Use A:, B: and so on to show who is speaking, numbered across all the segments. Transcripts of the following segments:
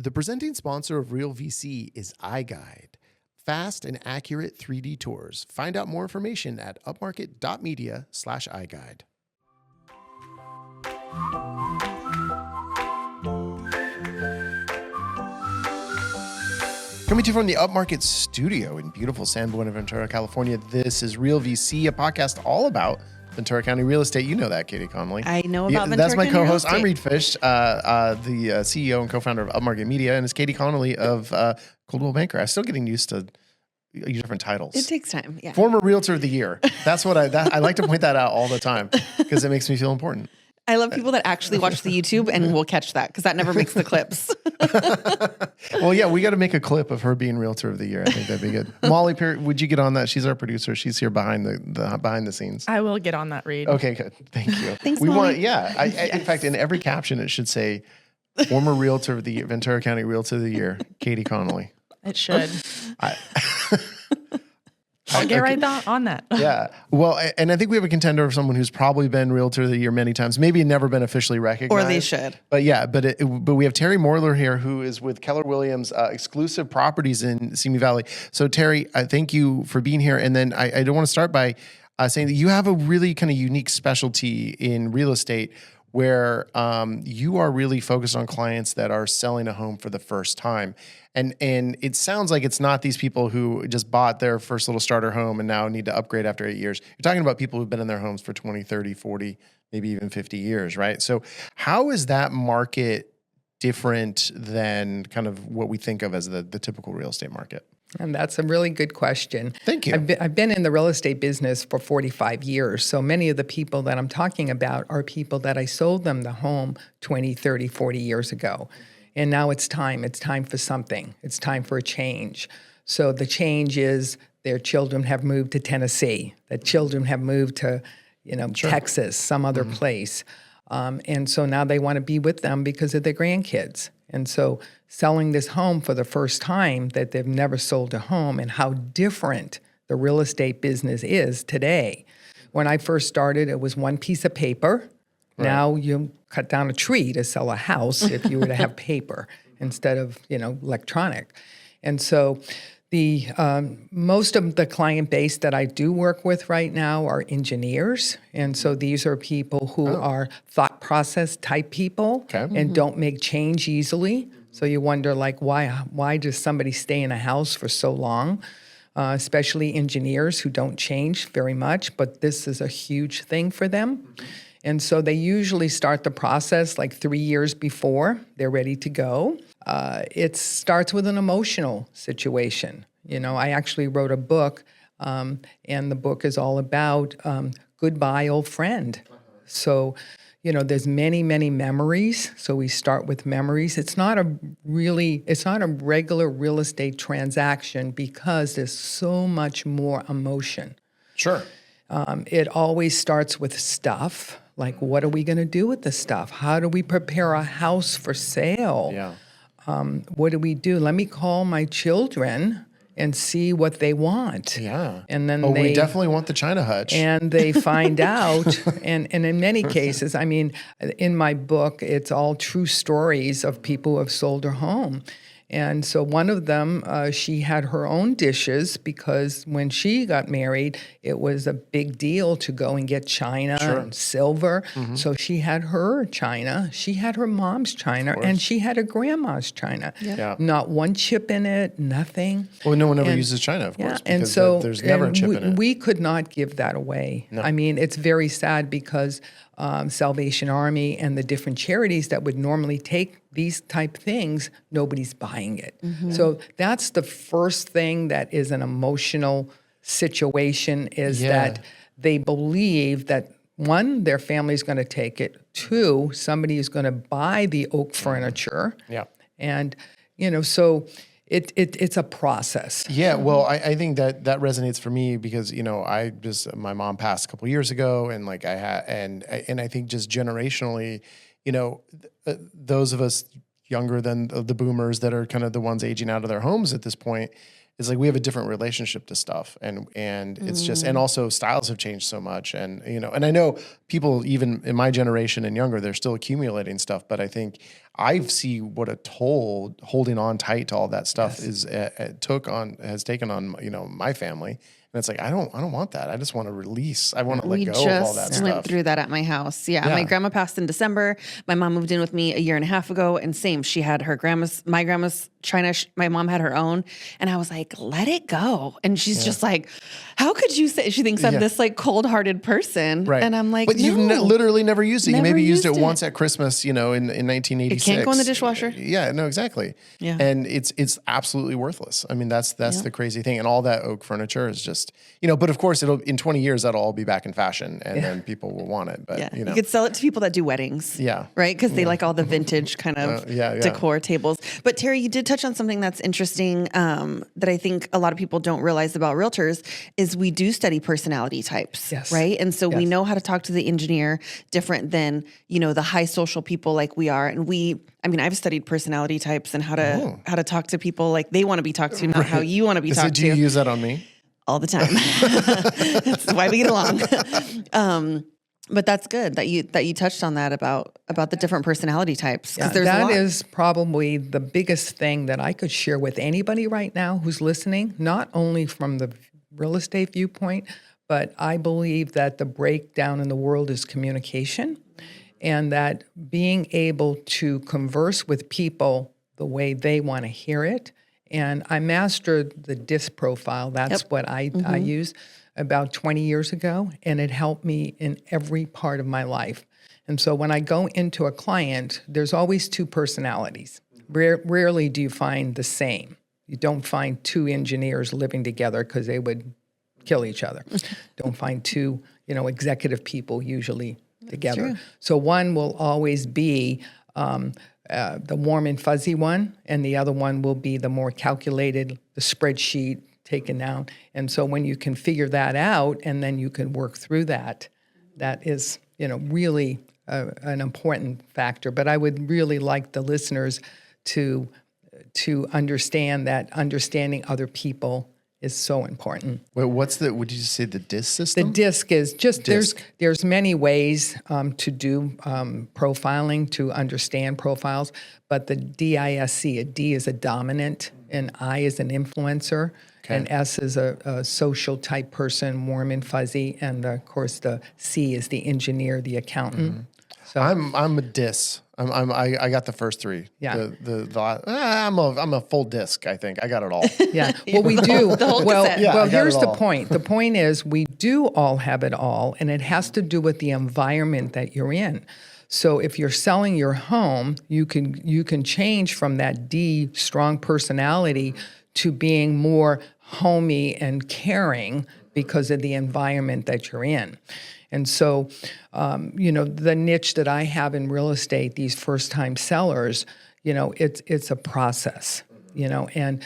A: The presenting sponsor of Real VC is iGUIDE, fast and accurate 3D tours. Find out more information at upmarket.media/iGUIDE. Coming to you from the Upmarket studio in beautiful San Buenaventura, California, this is Real VC, a podcast all about Ventura County real estate. You know that, Katie Connolly.
B: I know about Ventura
A: That's my
B: County
A: co-host.
B: real estate.
A: I'm Reed Fish, the CEO and co-founder of Upmarket Media, and it's Katie Connolly of Coldwell Banker. I'm still getting used to different titles.
B: It takes time, yeah.
A: Former Realtor of the Year. That's what I like to point that out all the time because it makes me feel important.
B: I love people that actually watch the YouTube and will catch that because that never makes the clips.
A: Well, yeah, we got to make a clip of her being Realtor of the Year. I think that'd be good. Molly Perry, would you get on that? She's our producer. She's here behind the scenes.
C: I will get on that, Reed.
A: Okay, good. Thank you.
B: Thanks,
A: we
B: Molly.
A: want, yeah. In fact, in every caption, it should say former Realtor of the Year, Ventura County Realtor of the Year, Katie Connolly.
C: It should. I'll get right on that.
A: Yeah. Well, and I think we have a contender of someone who's probably been Realtor of the Year many times, maybe never been officially recognized.
B: Or they should.
A: But yeah, but we have Terry Moerler here, who is with Keller Williams Exclusive Properties in Simi Valley. So Terry, I thank you for being here. And then I do want to start by saying that you have a really kind of unique specialty in real estate where you are really focused on clients that are selling a home for the first time. And it sounds like it's not these people who just bought their first little starter home and now need to upgrade after 8 years. You're talking about people who've been in their homes for 20, 30, 40, maybe even 50 years, right? So how is that market different than kind of what we think of as the typical real estate market?
D: And that's a really good question.
A: Thank you.
D: I've been in the real estate business for 45 years. So many of the people that I'm talking about are people that I sold them the home 20, 30, 40 years ago. And now it's time. It's time for something. It's time for a change. So the change is their children have moved to Tennessee. The children have moved to, Texas, some other place. And so now they want to be with them because of their grandkids. And so selling this home for the first time that they've never sold a home and how different the real estate business is today. When I first started, it was one piece of paper. Right. Now you cut down a tree to sell a house if you were to have paper instead of, electronic. And so the most of the client base that I do work with right now are engineers. And so these are people who are thought process type people and don't make change easily. So you wonder, why does somebody stay in a house for so long? Especially engineers who don't change very much, but this is a huge thing for them. And so they usually start the process 3 years before they're ready to go. It starts with an emotional situation. I actually wrote a book, and the book is all about goodbye, old friend. So, there's many, many memories. So we start with memories. It's not a regular real estate transaction because there's so much more emotion. Sure. It always starts with stuff. What are we going to do with the stuff? How do we prepare a house for sale? Yeah. What do we do? Let me call my children and see what they want. Yeah. And then
A: we definitely want the China hutch.
D: And they find out. And in many cases, in my book, it's all true stories of people who have sold their home. And so one of them, she had her own dishes because when she got married, it was a big deal to go and get china and silver. Mm-hmm. So she had her china, she had her mom's china, and she had her grandma's china. Yeah. Not one chip in it, nothing.
A: Well, no one ever uses china, of course, because
D: and so,
A: there's never a chip in it.
D: We could not give that away. No. It's very sad because Salvation Army and the different charities that would normally take these type things, nobody's buying it. Mm-hmm. So that's the first thing that is an emotional situation is that they believe that, one, their family's going to take it. Two, somebody is going to buy the oak furniture. Yeah. And, so it's a process.
A: Yeah, well, I think that resonates for me because my mom passed a couple years ago, and and I think just generationally, those of us younger than the boomers that are kind of the ones aging out of their homes at this point, is like we have a different relationship to stuff, and it's just, and also styles have changed so much, and and I know people even in my generation and younger, they're still accumulating stuff, but I think I see what a toll holding on tight to all that stuff has taken on my family. And it's like, I don't want that. I just want to release. I want to let go of all that
B: We
A: stuff.
B: just went through that at my house. Yeah. My grandma passed in December. My mom moved in with me a year and a half ago. And same, she had my grandma's china. My mom had her own. And I was like, let it go. And she's just like, how could you say, she thinks I'm this like cold-hearted person.
A: Right.
B: And I'm like,
A: but you've literally never used it. You
B: Never
A: maybe used it
B: used it.
A: once at Christmas, in 1986.
B: It can't go in the dishwasher.
A: Yeah, no, exactly.
B: Yeah.
A: And it's absolutely worthless. I mean, that's the crazy thing. And all that oak furniture is just, but of course in 20 years, that'll all be back in fashion and then people will want it. But,
B: you could sell it to people that do weddings.
A: Yeah.
B: Right? Because they like all the vintage kind of decor tables. But Terry, you did touch on something that's interesting that I think a lot of people don't realize about realtors is we do study personality types.
D: Yes.
B: Right? And so we know how to talk to the engineer different than, the high social people like we are. And I've studied personality types and how to talk to people like they want to be talked to, not how you want to be talked to.
A: Do you use that on me?
B: All the time. That's why we get along. But that's good that you touched on that about the different personality types.
D: Yeah,
B: There's a
D: that
B: lot.
D: is probably the biggest thing that I could share with anybody right now who's listening, not only from the real estate viewpoint, but I believe that the breakdown in the world is communication, and that being able to converse with people the way they want to hear it. And I mastered the DISC profile. That's what I use about 20 years ago, and it helped me in every part of my life. And so when I go into a client, there's always two personalities. Rarely do you find the same. You don't find two engineers living together because they would kill each other. Don't find two, executive people usually together.
B: true.
D: So one will always be the warm and fuzzy one, and the other one will be the more calculated, the spreadsheet taken down. And so when you can figure that out and then you can work through that, that is, really an important factor. But I would really like the listeners to understand that understanding other people is so important.
A: Wait, would you say the DISC
D: The
A: system?
D: DISC is just,
A: DISC.
D: there's many ways to do profiling, to understand profiles, but the DISC, a D is a dominant, an I is an influencer, and S is a social type person, warm and fuzzy, and of course the C is the engineer, the accountant. So
A: I'm a DISC. I got the first three.
D: Yeah.
A: I'm a full DISC. I think I got it all.
D: yeah, well, we do.
B: The whole
D: well,
B: cassette.
A: Yeah, I
D: well,
A: got
D: here's
A: it
D: the
A: all.
D: point. The point is we do all have it all, and it has to do with the environment that you're in. So if you're selling your home, you can change from that D, strong personality, to being more homey and caring because of the environment that you're in. And so, the niche that I have in real estate, these first-time sellers, it's a process, and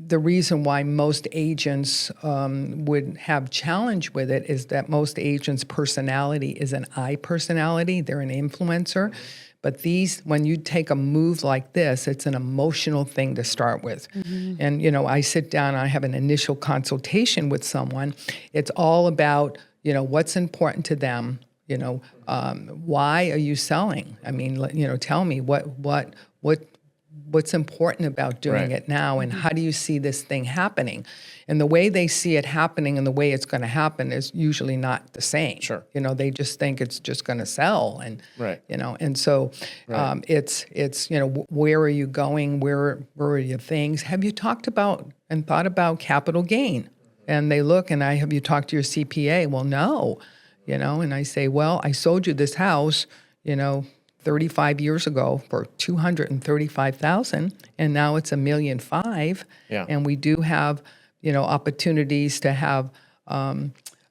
D: the reason why most agents would have challenge with it is that most agents' personality is an I personality. They're an influencer. But when you take a move like this, it's an emotional thing to start with. Mm-hmm. And, I sit down, I have an initial consultation with someone. It's all about, what's important to them. Why are you selling? I mean, tell me what's important about doing it now, and how do you see this thing happening? And the way they see it happening and the way it's going to happen is usually not the same.
A: Sure.
D: They just think it's just going to sell, and and so it's where are you going? Where are your things? Have you talked about and thought about capital gain? And they look and have you talked to your CPA? Well, no, and I say, well, I sold you this house, 35 years ago for $235,000, and now it's $1.5 million.
A: Yeah.
D: And we do have, opportunities to have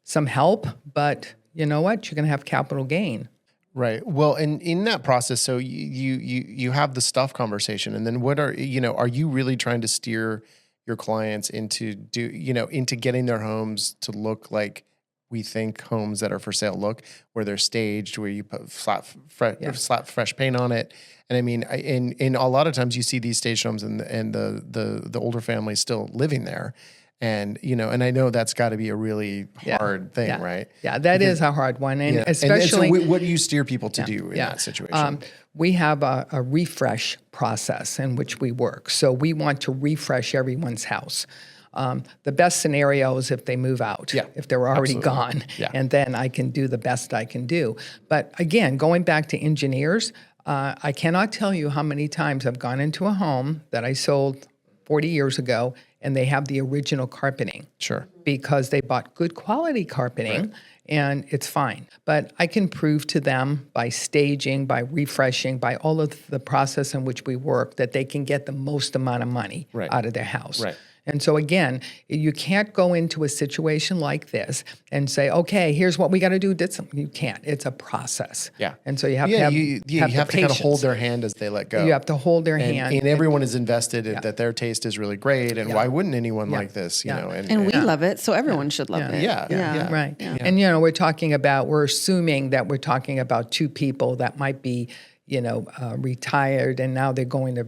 D: some help, but you know what? You're going to have capital gain.
A: Right. Well, and in that process, so you have the stuff conversation, and then what are you really trying to steer your clients into getting their homes to look like we think homes that are for sale look, where they're staged, where you put slap fresh paint on it. And I mean, in a lot of times you see these staged homes and the older families still living there. And, and I know that's got to be a really hard thing, right?
D: Yeah, that is a hard one. And especially.
A: And so what do you steer people to do in that situation?
D: We have a refresh process in which we work. So we want to refresh everyone's house. The best scenario is if they move out, if they're already gone, and then I can do the best I can do. But again, going back to engineers, I cannot tell you how many times I've gone into a home that I sold 40 years ago and they have the original carpeting.
A: Sure.
D: Because they bought good quality carpeting. Right. And it's fine. But I can prove to them by staging, by refreshing, by all of the process in which we work that they can get the most amount of money out of their house. Right. And so again, you can't go into a situation like this and say, okay, here's what we got to do. You can't. It's a process. Yeah. And so you have to have
A: you have to kind of hold their hand as they let go.
D: You have to hold their hand.
A: And everyone is invested in that their taste is really great. And why wouldn't anyone like this? You know,
B: and we love it, so everyone should love it.
D: Yeah. Right. Yeah. And we're assuming that we're talking about two people that might be, retired and now they're going to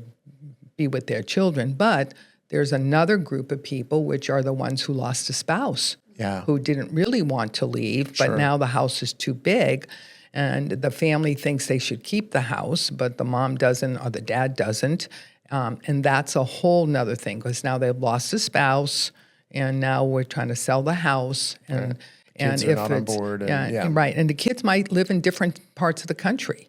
D: be with their children. But there's another group of people, which are the ones who lost a spouse, who didn't really want to leave, but now the house is too big, and the family thinks they should keep the house, but the mom doesn't or the dad doesn't, and that's a whole nother thing, because now they've lost a spouse, and now we're trying to sell the house, and
A: kids are not on board.
D: Right, and the kids might live in different parts of the country.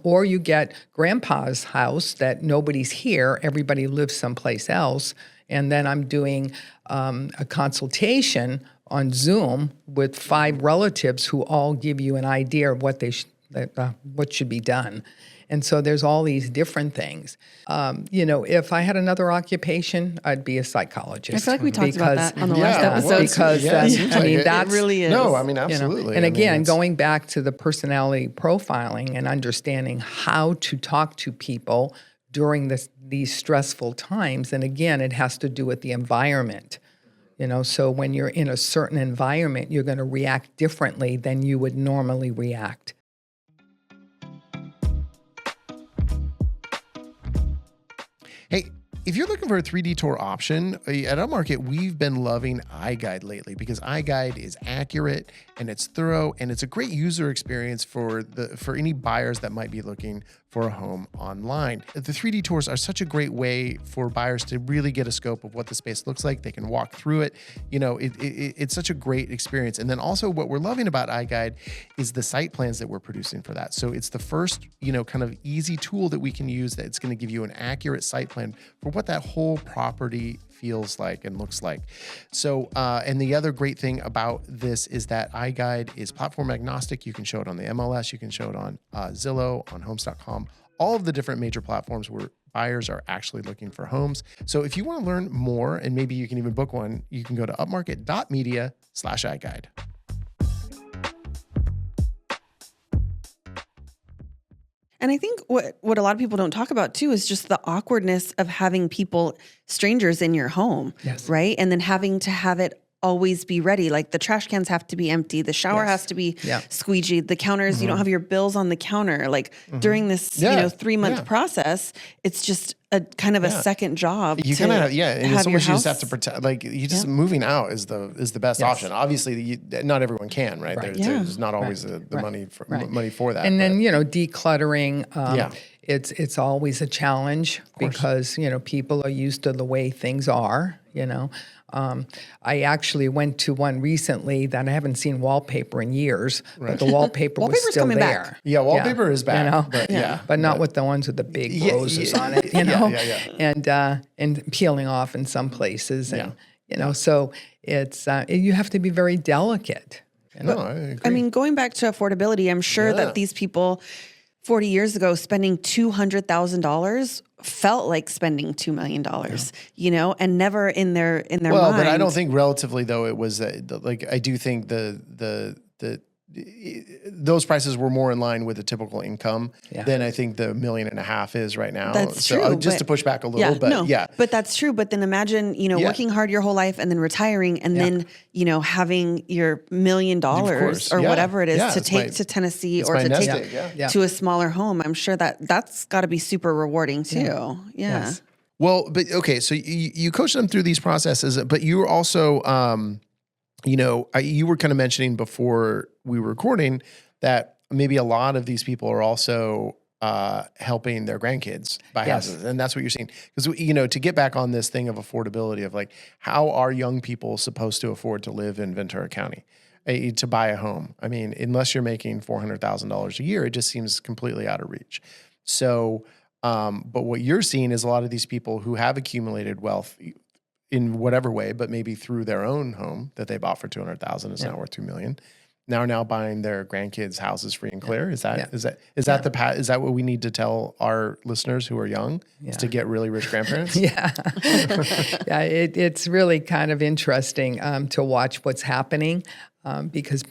D: Or you get grandpa's house that nobody's here, everybody lives someplace else, and then I'm doing a consultation on Zoom with 5 relatives who all give you an idea of what what should be done. And so there's all these different things. If I had another occupation, I'd be a psychologist.
B: I feel like we talked about that on the last episode.
D: Because
B: it really is.
A: No, I mean, absolutely.
D: And again, going back to the personality profiling and understanding how to talk to people during these stressful times. And again, it has to do with the environment. So when you're in a certain environment, you're going to react differently than you would normally react.
A: Hey, if you're looking for a 3D tour option, at Upmarket, we've been loving iGUIDE lately because iGUIDE is accurate and it's thorough and it's a great user experience for any buyers that might be looking for a home online. The 3D tours are such a great way for buyers to really get a scope of what the space looks like. They can walk through it. It's such a great experience. And then also what we're loving about iGUIDE is the site plans that we're producing for that. So it's the first, kind of easy tool that we can use that's going to give you an accurate site plan for what that whole property feels like and looks like. So, and the other great thing about this is that iGUIDE is platform agnostic. You can show it on the MLS, you can show it on Zillow, on homes.com, all of the different major platforms where buyers are actually looking for homes. So if you want to learn more, and maybe you can even book one, you can go to upmarket.media/iGUIDE.
B: And I think what a lot of people don't talk about too is just the awkwardness of having strangers in your home, right? And then having to have it always be ready. Like the trash cans have to be empty. The shower has to be squeegeed. The counters, you don't have your bills on the counter. Like during this, 3-month process, it's just a kind of a second job.
A: You kind of, and it's almost you just have to protect, like you just moving out is the best option. Obviously not everyone can, right? There's not always the money for that.
D: And then, decluttering, it's always a challenge because, people are used to the way things are, I actually went to one recently that I haven't seen wallpaper in years, but the wallpaper was still there.
B: Back.
A: Yeah, wallpaper is back.
D: But not with the ones with the big roses on it, and peeling off in some places, and so it's you have to be very delicate.
A: No, I agree.
B: I mean, going back to affordability, I'm sure that these people 40 years ago spending $200,000 felt like spending $2 million, and never in their
A: well,
B: mind.
A: But I don't think relatively though it was like I do think the those prices were more in line with a typical income
D: Yeah.
A: than I think the $1.5 million is right now.
B: That's
A: so
B: true,
A: just
B: but-
A: to push back a little,
B: But that's true. But then imagine,
A: Yeah.
B: working hard your whole life and then retiring and then, having your $1 million
A: course,
B: or
A: yeah.
B: whatever it is
A: Yeah,
B: to
A: it's
B: take
A: my-
B: to Tennessee
A: it's
B: or
A: my
B: to
A: nest
B: take
A: egg, yeah.
D: Yeah.
B: to a smaller home. I'm sure that's got to be super rewarding too. Yeah.
D: Yes.
A: Well, but okay, so you coach them through these processes, but you were also, you were kind of mentioning before we were recording that maybe a lot of these people are also helping their grandkids buy
D: Yes.
A: houses, and that's what you're seeing. Because to get back on this thing of affordability, of like, how are young people supposed to afford to live in Ventura County? To buy a home? I mean, unless you're making $400,000 a year, it just seems completely out of reach. So. But what you're seeing is a lot of these people who have accumulated wealth in whatever way, but maybe through their own home that they bought for $200,000 is now worth $2 million. Now buying their grandkids houses free and clear. Is that what we need to tell our listeners who are young? Is to get really rich grandparents?
D: Yeah, it's really kind of interesting to watch what's happening because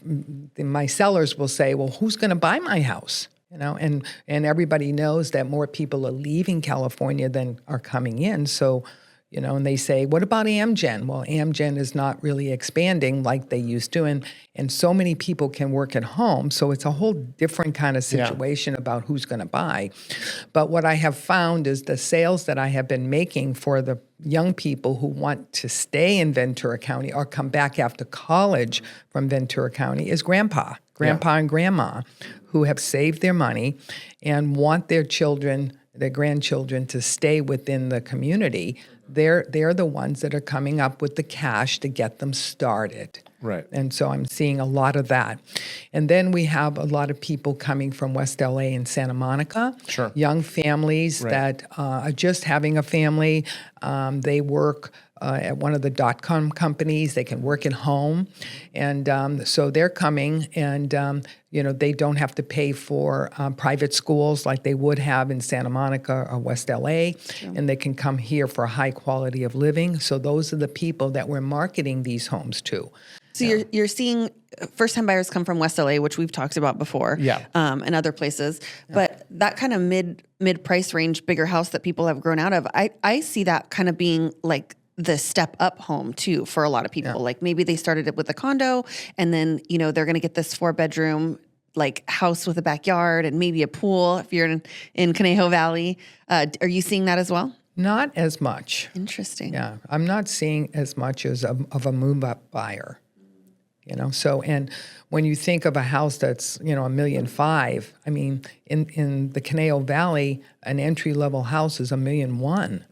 D: my sellers will say, "Well, who's going to buy my house?" And everybody knows that more people are leaving California than are coming in. So, and they say, what about Amgen? Well, Amgen is not really expanding like they used to. And so many people can work at home. So it's a whole different kind of situation about who's going to buy. But what I have found is the sales that I have been making for the young people who want to stay in Ventura County or come back after college from Ventura County is grandpa and grandma who have saved their money and want their grandchildren to stay within the community. They're the ones that are coming up with the cash to get them started.
A: Right.
D: And so I'm seeing a lot of that. And then we have a lot of people coming from West LA and Santa Monica.
A: Sure.
D: Young families that are just having a family. They work at one of the .com companies. They can work at home. And so they're coming and, they don't have to pay for private schools like they would have in Santa Monica or West LA. And they can come here for a high quality of living. So those are the people that we're marketing these homes to.
B: So you're seeing first-time buyers come from West LA, which we've talked about before, and other places. But that kind of mid-price range, bigger house that people have grown out of, I see that kind of being like the step up home too for a lot of people. Like maybe they started it with a condo, and then they're going to get this 4-bedroom like house with a backyard and maybe a pool if you're in Conejo Valley. Are you seeing that as well?
D: Not as much.
B: Interesting.
D: Yeah, I'm not seeing as much as of a move-up buyer. So, and when you think of a house that's, $1.5 million, I mean, in the Conejo Valley, an entry-level house is $1.1 million.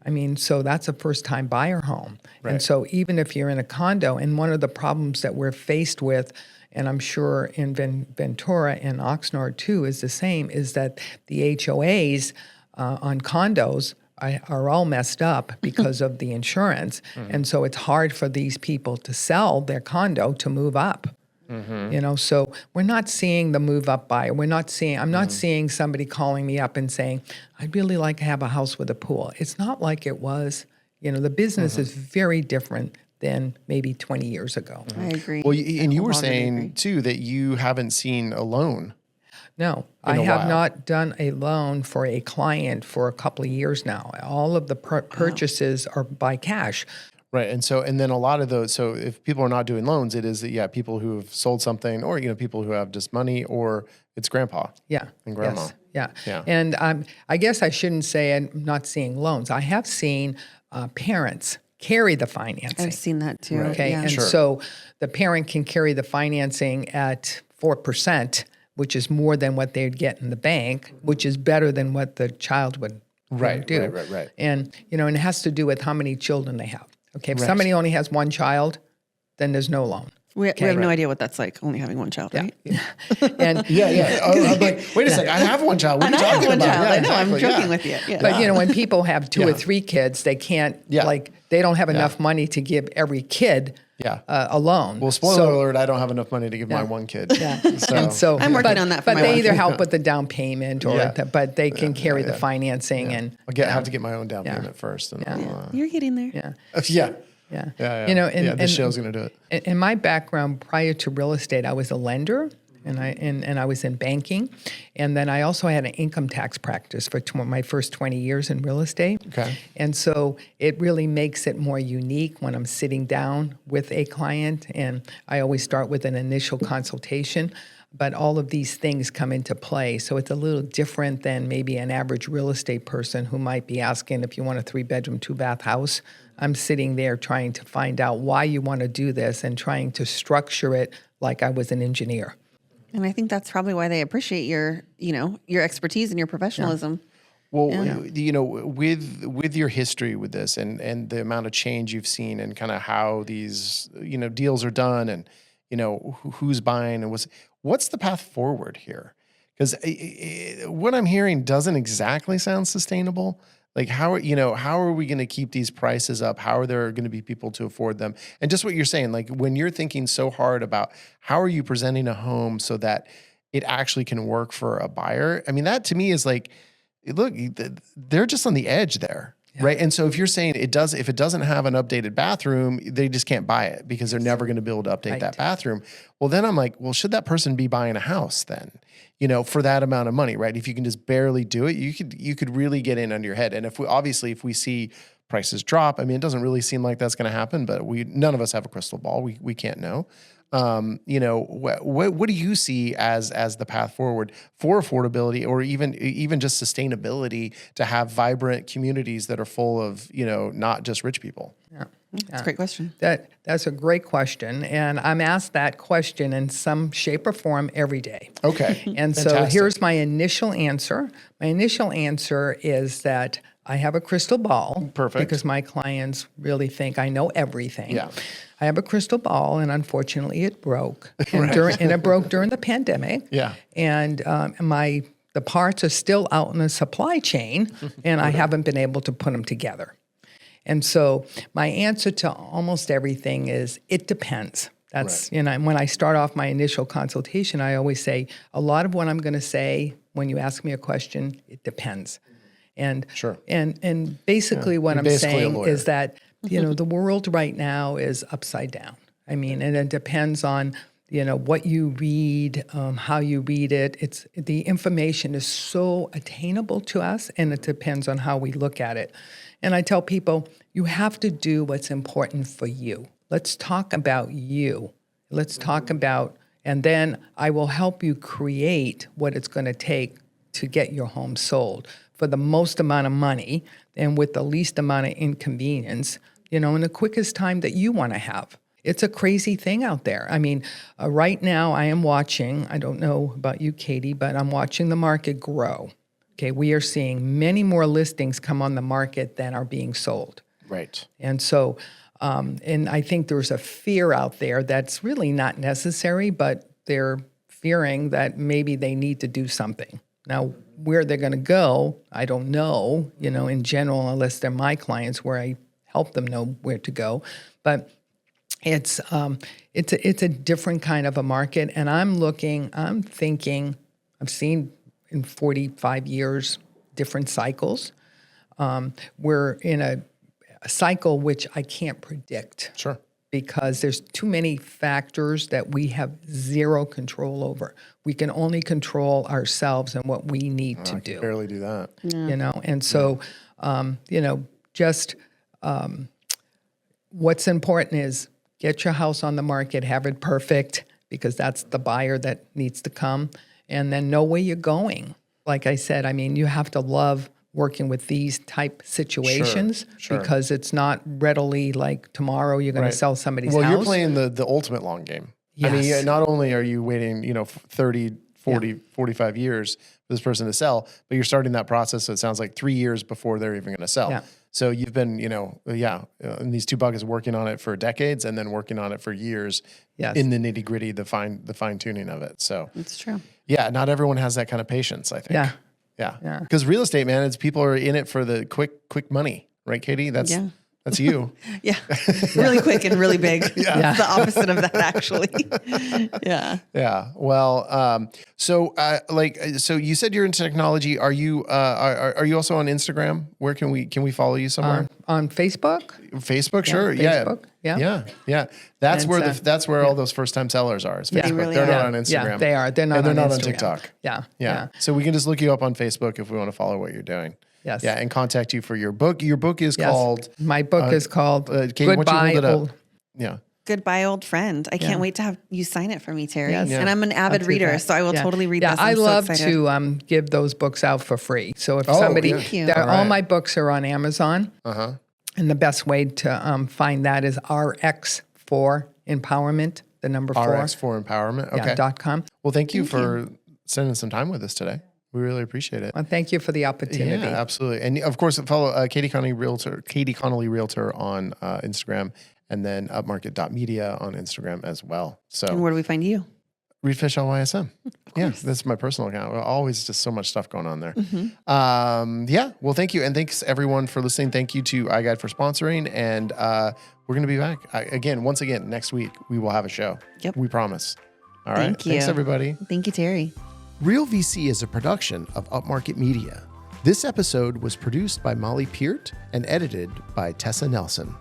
D: I mean, so that's a first-time buyer home.
A: Right.
D: And so even if you're in a condo, and one of the problems that we're faced with, and I'm sure in Ventura and Oxnard too is the same, is that the HOAs on condos are all messed up because of the insurance. And so it's hard for these people to sell their condo to move up. So we're not seeing the move up buyer. I'm not seeing somebody calling me up and saying, I'd really like to have a house with a pool. It's not like it was. The business is very different than maybe 20 years ago.
B: I agree.
A: Well, and you were saying too that you haven't seen a loan.
D: No, I have not done a loan for a client for a couple of years now. All of the purchases are by cash.
A: Right. And then a lot of those, so if people are not doing loans, it is, people who have sold something or, people who have just money, or it's grandpa and grandma.
D: Yes. Yeah. And I guess I shouldn't say I'm not seeing loans. I have seen parents carry the financing.
B: I've seen that too.
A: Right.
D: Okay.
B: Yeah.
D: And so the parent can carry the financing at 4%, which is more than what they'd get in the bank, which is better than what the child would do.
A: Right.
D: And, and it has to do with how many children they have. Okay. If somebody only has one child, then there's no loan.
B: We have no idea what that's like, only having one child, right?
D: And
A: I'm like, wait a second, I have one child. What are you talking about?
B: Child.
A: Yeah,
B: I know, I'm
A: exactly,
B: joking with you. Yeah.
D: But when people have 2 or 3 kids, they can't they don't have enough money to give every kid a loan.
A: Well, spoiler alert, I don't have enough money to give my one kid.
D: Yeah.
A: So
B: I'm working on that for
D: But
B: my
D: they
B: one.
D: either help with the down payment or but they can carry the financing and
A: I have to get my own down payment first. And
B: You're getting there.
D: yeah.
A: Yeah.
D: Yeah.
A: Yeah.
D: You know,
A: this show's going to do it.
D: In my background prior to real estate, I was a lender. And I was in banking, and then I also had an income tax practice for my first 20 years in real estate.
A: Okay.
D: And so it really makes it more unique when I'm sitting down with a client, and I always start with an initial consultation. But all of these things come into play, so it's a little different than maybe an average real estate person who might be asking if you want a 3-bedroom, 2-bath house. I'm sitting there trying to find out why you want to do this and trying to structure it like I was an engineer.
B: And I think that's probably why they appreciate your expertise and your professionalism.
A: Well, you know, with your history with this and the amount of change you've seen and kind of how these, you know, deals are done and, you know, who's buying and what's the path forward here? Because what I'm hearing doesn't exactly sound sustainable. Like how are we going to keep these prices up? How are there going to be people to afford them? And just what you're saying, like when you're thinking so hard about how are you presenting a home so that it actually can work for a buyer? I mean, that to me is like, look, they're just on the edge there. Yeah. Right. And so if you're saying if it doesn't have an updated bathroom, they just can't buy it because they're never going to be able to update that bathroom. Well, then I'm like, well, should that person be buying a house then, you know, for that amount of money, right? If you can just barely do it, you could really get in under your head. And if we see prices drop, I mean, it doesn't really seem like that's going to happen, but none of us have a crystal ball. We can't know. You know, what do you see as the path forward for affordability or even just sustainability to have vibrant communities that are full of, you know, not just rich people?
D: Yeah.
B: That's a great question.
D: That's a great question. And I'm asked that question in some shape or form every day.
A: Okay.
D: And so here's my initial answer. My initial answer is that I have a crystal ball.
A: Perfect.
D: Because my clients really think I know everything.
A: Yeah.
D: I have a crystal ball, and unfortunately it broke. And, it broke during the pandemic.
A: Yeah.
D: And the parts are still out in the supply chain, and I haven't been able to put them together. And so my answer to almost everything is it depends. That's, you know, and when I start off my initial consultation, I always say a lot of what I'm going to say when you ask me a question, it depends. And and basically what I'm saying is that, you know, the world right now is upside down. I mean, and it depends on, you know, what you read, how you read it. The information is so attainable to us, and it depends on how we look at it. And I tell people, you have to do what's important for you. Let's talk about you. Let's talk about, and then I will help you create what it's going to take to get your home sold for the most amount of money and with the least amount of inconvenience, you know, in the quickest time that you want to have. It's a crazy thing out there. I mean, right now I am watching, I don't know about you, Katie, but I'm watching the market grow. Okay, we are seeing many more listings come on the market than are being sold.
A: Right.
D: And so, and I think there's a fear out there that's really not necessary, but they're fearing that maybe they need to do something. Now, where they're going to go, I don't know, you know, in general, unless they're my clients where I help them know where to go. But it's a different kind of a market. And I'm thinking, I've seen in 45 years, different cycles. We're in a cycle which I can't predict.
A: Sure.
D: Because there's too many factors that we have zero control over. We can only control ourselves and what we need to do.
A: Barely do that.
B: Yeah.
D: You know, and so, you know, just what's important is get your house on the market, have it perfect, because that's the buyer that needs to come, and then know where you're going. Like I said, I mean, you have to love working with these type situations because it's not readily like tomorrow you're going to sell somebody's house.
A: Well, you're playing the ultimate long game.
D: Yes.
A: I mean, not only are you waiting, you know, 30, 40, 45 years for this person to sell, but you're starting that process, so it sounds like 3 years before they're even going to sell.
D: Yeah.
A: So you've been, you know, in these two buckets working on it for decades and then working on it for years in the nitty gritty, the fine tuning of it. So
B: It's true.
A: Yeah, not everyone has that kind of patience, I think.
D: Yeah.
A: Yeah. Because real estate, man, people are in it for the quick money, right, Katie? That's That's you.
B: Yeah. Really quick and really big.
D: Yeah.
B: It's the opposite of that, actually. Yeah.
A: Yeah. Well, so you said you're into technology. Are you also on Instagram? Where can we follow you somewhere?
D: On Facebook?
A: Facebook, sure.
D: Facebook,
A: Yeah. That's
D: And
A: where where all those first time sellers are. Is Facebook.
B: They really
A: They're
B: are.
A: not on Instagram.
D: Yeah, they are. They're not
A: And they're
D: on
A: not on
D: Instagram.
A: TikTok.
D: Yeah.
A: So we can just look you up on Facebook if we want to follow what you're doing.
D: Yes.
A: Yeah, and contact you for your book. Your book is
D: Yes.
A: called.
D: My book is called
A: Katie, why don't you
D: Goodbye,
A: hold it up?
D: Old.
A: Yeah.
B: Goodbye, old friend. I can't wait to have you sign it for me, Terry.
D: Yes.
A: Yeah.
B: And I'm an avid
D: I'll do
B: reader,
D: that.
B: so I will
D: Yeah.
B: totally read
D: Yeah,
B: this.
D: I
B: I'm so
D: love
B: excited.
D: to give those books out for free. So if
A: Oh,
D: somebody,
A: Thank
B: you.
D: all
A: right.
D: my books are on Amazon. And the best way to find that is RX4 Empowerment, the number 4.
A: RX4 Empowerment. Okay.
D: .com.
A: Well, thank you for spending some time with us today. We really appreciate it.
D: Well, thank you for the opportunity.
A: Yeah, absolutely. And of course, follow Katie Connolly Realtor on Instagram, and then upmarket.media on Instagram as well. So
B: And where do we find you?
A: Read Fish LYSM. Yeah, that's my personal account. Always just so much stuff going on there. Yeah, well, thank you. And thanks everyone for listening. Thank you to iGUIDE for sponsoring. And we're going to be back once again, next week. We will have a show.
B: Yep.
A: We promise. All right.
B: Thank you.
A: Thanks, everybody.
B: Thank you, Terry.
A: Real VC is a production of Upmarket Media. This episode was produced by Molly Peart and edited by Tessa Nelson.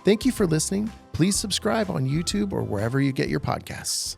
A: Thank you for listening. Please subscribe on YouTube or wherever you get your podcasts.